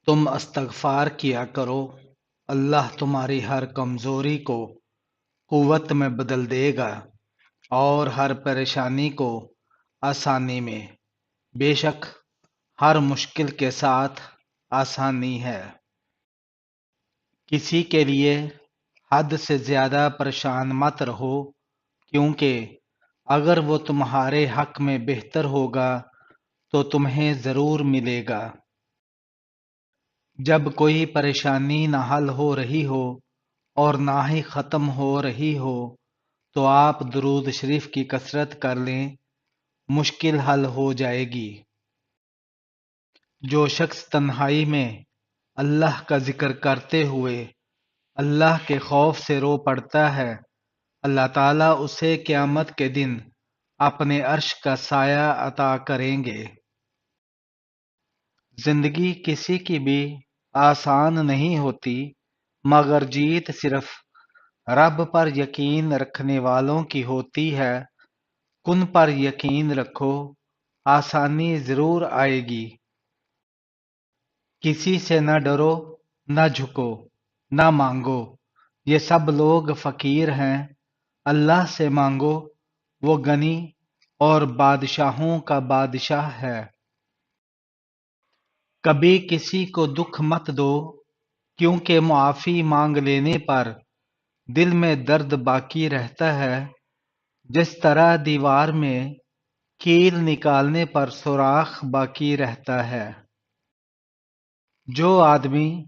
تم استغفار کیا کرو، اللہ تمہاری ہر کمزوری کو قوت میں بدل دے گا اور ہر پریشانی کو آسانی میں۔ بے شک ہر مشکل کے ساتھ آسانی ہے۔ کسی کے لیے حد سے زیادہ پریشان مت رہو، کیونکہ اگر وہ تمہارے حق میں بہتر ہوگا تو تمہیں ضرور ملے گا۔ جب کوئی پریشانی نہ حل ہو رہی ہو اور نہ ہی ختم ہو رہی ہو تو آپ درود شریف کی کثرت کر لیں، مشکل حل ہو جائے گی۔ جو شخص تنہائی میں اللہ کا ذکر کرتے ہوئے اللہ کے خوف سے رو پڑتا ہے، اللہ تعالیٰ اسے قیامت کے دن اپنے عرش کا سایہ عطا کریں گے۔ زندگی کسی کی بھی آسان نہیں ہوتی، مگر جیت صرف رب پر یقین رکھنے والوں کی ہوتی ہے۔ کن پر یقین رکھو، آسانی ضرور آئے گی۔ کسی سے نہ ڈرو، نہ جھکو، نہ مانگو، یہ سب لوگ فقیر ہیں۔ اللہ سے مانگو، وہ غنی اور بادشاہوں کا بادشاہ ہے۔ کبھی کسی کو دکھ مت دو، کیونکہ معافی مانگ لینے پر دل میں درد باقی رہتا ہے، جس طرح دیوار میں کیل نکالنے پر سوراخ باقی رہتا ہے۔ جو آدمی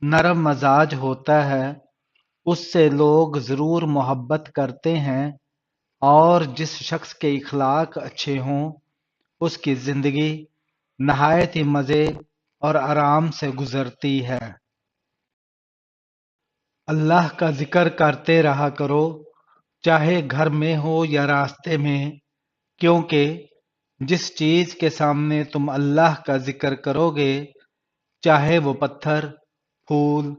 نرم مزاج ہوتا ہے اس سے لوگ ضرور محبت کرتے ہیں، اور جس شخص کے اخلاق اچھے ہوں اس کی زندگی نہایت ہی مزے اور آرام سے گزرتی ہے۔ اللہ کا ذکر کرتے رہا کرو، چاہے گھر میں ہو یا راستے میں، کیونکہ جس چیز کے سامنے تم اللہ کا ذکر کرو گے، چاہے وہ پتھر، پھول،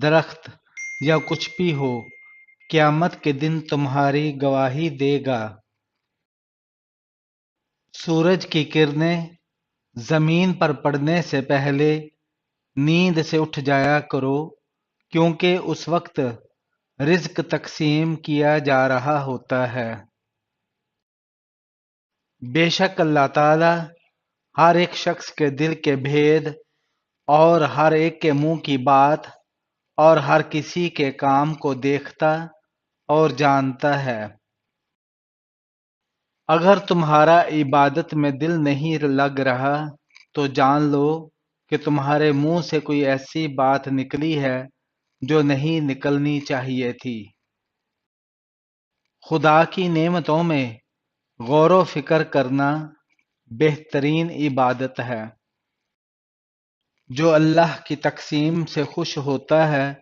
درخت یا کچھ بھی ہو، قیامت کے دن تمہاری گواہی دے گا۔ سورج کی کرنیں زمین پر پڑنے سے پہلے نیند سے اٹھ جایا کرو، کیونکہ اس وقت رزق تقسیم کیا جا رہا ہوتا ہے۔ بے شک اللہ تعالی ہر ایک شخص کے دل کے بھید اور ہر ایک کے منہ کی بات اور ہر کسی کے کام کو دیکھتا اور جانتا ہے۔ اگر تمہارا عبادت میں دل نہیں لگ رہا تو جان لو کہ تمہارے منہ سے کوئی ایسی بات نکلی ہے جو نہیں نکلنی چاہیے تھی۔ خدا کی نعمتوں میں غور و فکر کرنا بہترین عبادت ہے۔ جو اللہ کی تقسیم سے خوش ہوتا ہے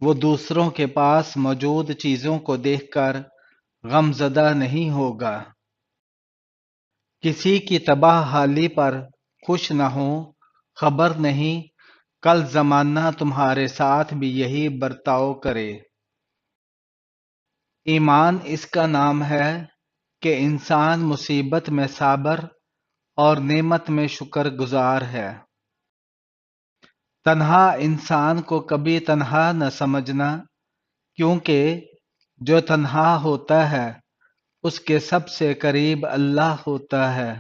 وہ دوسروں کے پاس موجود چیزوں کو دیکھ کر غم زدہ نہیں ہوگا۔ کسی کی تباہ حالی پر خوش نہ ہو، خبر نہیں کل زمانہ تمہارے ساتھ بھی یہی برتاؤ کرے۔ ایمان اس کا نام ہے کہ انسان مصیبت میں صابر اور نعمت میں شکر گزار ہے۔ تنہا انسان کو کبھی تنہا نہ سمجھنا، کیونکہ جو تنہا ہوتا ہے اس کے سب سے قریب اللہ ہوتا ہے۔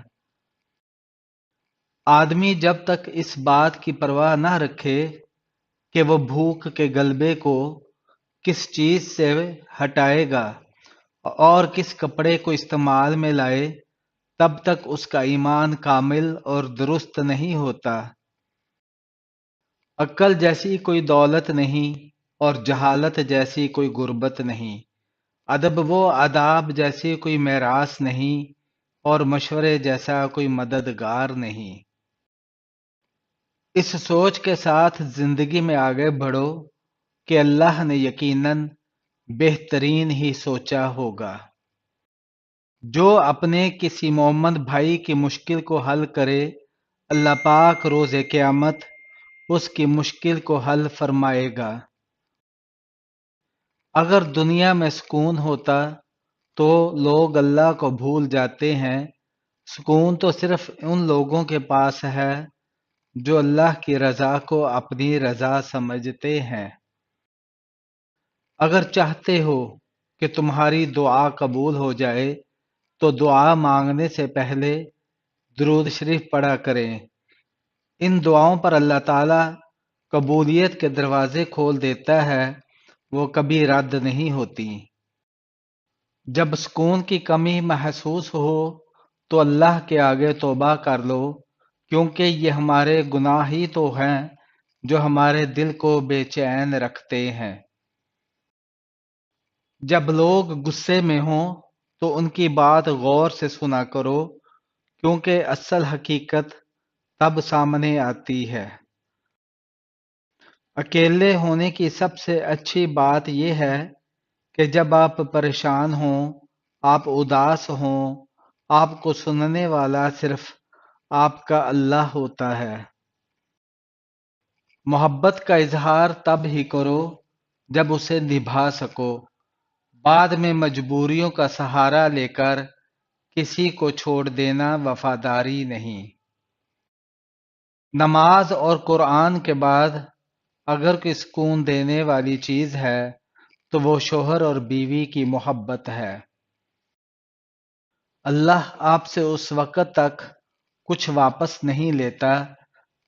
آدمی جب تک اس بات کی پرواہ نہ رکھے کہ وہ بھوک کے غلبے کو کس چیز سے ہٹائے گا اور کس کپڑے کو استعمال میں لائے، تب تک اس کا ایمان کامل اور درست نہیں ہوتا۔ عقل جیسی کوئی دولت نہیں اور جہالت جیسی کوئی غربت نہیں، ادب و آداب جیسی کوئی میراث نہیں اور مشورے جیسا کوئی مددگار نہیں۔ اس سوچ کے ساتھ زندگی میں آگے بڑھو کہ اللہ نے یقیناً بہترین ہی سوچا ہوگا۔ جو اپنے کسی مومن بھائی کی مشکل کو حل کرے، اللہ پاک روز قیامت اس کی مشکل کو حل فرمائے گا۔ اگر دنیا میں سکون ہوتا تو لوگ اللہ کو بھول جاتے ہیں۔ سکون تو صرف ان لوگوں کے پاس ہے جو اللہ کی رضا کو اپنی رضا سمجھتے ہیں۔ اگر چاہتے ہو کہ تمہاری دعا قبول ہو جائے تو دعا مانگنے سے پہلے درود شریف پڑھا کریں۔ ان دعاؤں پر اللہ تعالیٰ قبولیت کے دروازے کھول دیتا ہے، وہ کبھی رد نہیں ہوتی۔ جب سکون کی کمی محسوس ہو تو اللہ کے آگے توبہ کر لو، کیونکہ یہ ہمارے گناہ ہی تو ہیں جو ہمارے دل کو بے چین رکھتے ہیں۔ جب لوگ غصے میں ہوں تو ان کی بات غور سے سنا کرو، کیونکہ اصل حقیقت تب سامنے آتی ہے۔ اکیلے ہونے کی سب سے اچھی بات یہ ہے کہ جب آپ پریشان ہوں، آپ اداس ہوں، آپ کو سننے والا صرف آپ کا اللہ ہوتا ہے۔ محبت کا اظہار تب ہی کرو جب اسے نبھا سکو، بعد میں مجبوریوں کا سہارا لے کر کسی کو چھوڑ دینا وفاداری نہیں۔ نماز اور قرآن کے بعد اگر کوئی سکون دینے والی چیز ہے تو وہ شوہر اور بیوی کی محبت ہے۔ اللہ آپ سے اس وقت تک کچھ واپس نہیں لیتا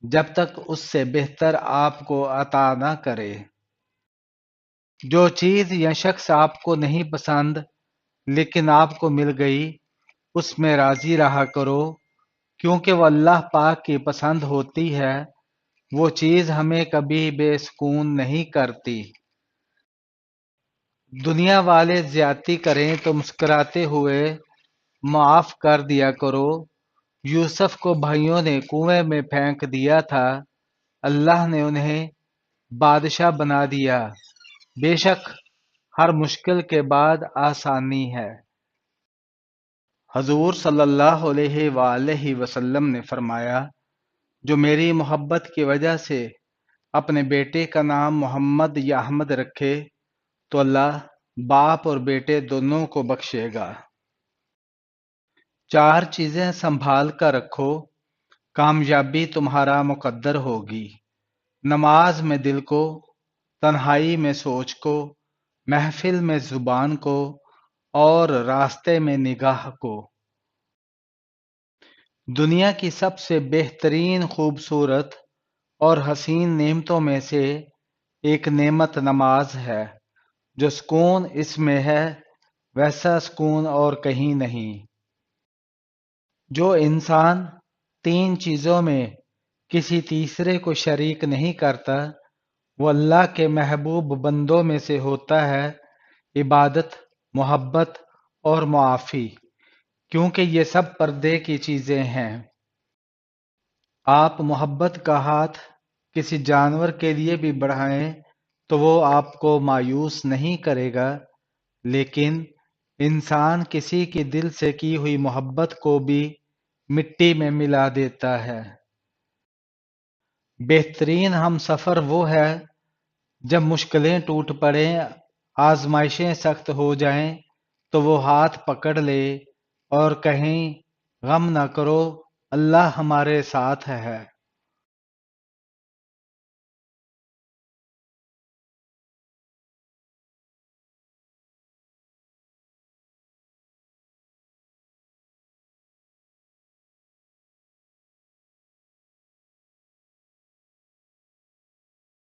جب تک اس سے بہتر آپ کو عطا نہ کرے۔ جو چیز یا شخص آپ کو نہیں پسند لیکن آپ کو مل گئی، اس میں راضی رہا کرو، کیونکہ وہ اللہ پاک کی پسند ہوتی ہے۔ وہ چیز ہمیں کبھی بے سکون نہیں کرتی۔ دنیا والے زیادتی کریں تو مسکراتے ہوئے معاف کر دیا کرو۔ یوسف کو بھائیوں نے کنویں میں پھینک دیا تھا، اللہ نے انہیں بادشاہ بنا دیا۔ بے شک ہر مشکل کے بعد آسانی ہے۔ حضور صلی اللہ علیہ وآلہ وسلم نے فرمایا، جو میری محبت کی وجہ سے اپنے بیٹے کا نام محمد یا احمد رکھے تو اللہ باپ اور بیٹے دونوں کو بخشے گا۔ 4 چیزیں سنبھال کر رکھو، کامیابی تمہارا مقدر ہوگی۔ نماز میں دل کو، تنہائی میں سوچ کو، محفل میں زبان کو، اور راستے میں نگاہ کو۔ دنیا کی سب سے بہترین، خوبصورت اور حسین نعمتوں میں سے ایک نعمت نماز ہے۔ جو سکون اس میں ہے ویسا سکون اور کہیں نہیں۔ جو انسان 3 چیزوں میں کسی تیسرے کو شریک نہیں کرتا وہ اللہ کے محبوب بندوں میں سے ہوتا ہے، عبادت، محبت اور معافی، کیونکہ یہ سب پردے کی چیزیں ہیں۔ آپ محبت کا ہاتھ کسی جانور کے لیے بھی بڑھائیں تو وہ آپ کو مایوس نہیں کرے گا، لیکن انسان کسی کی دل سے کی ہوئی محبت کو بھی مٹی میں ملا دیتا ہے۔ بہترین ہم سفر وہ ہے جب مشکلیں ٹوٹ پڑیں، آزمائشیں سخت ہو جائیں تو وہ ہاتھ پکڑ لے اور کہیں غم نہ کرو، اللہ ہمارے ساتھ ہے۔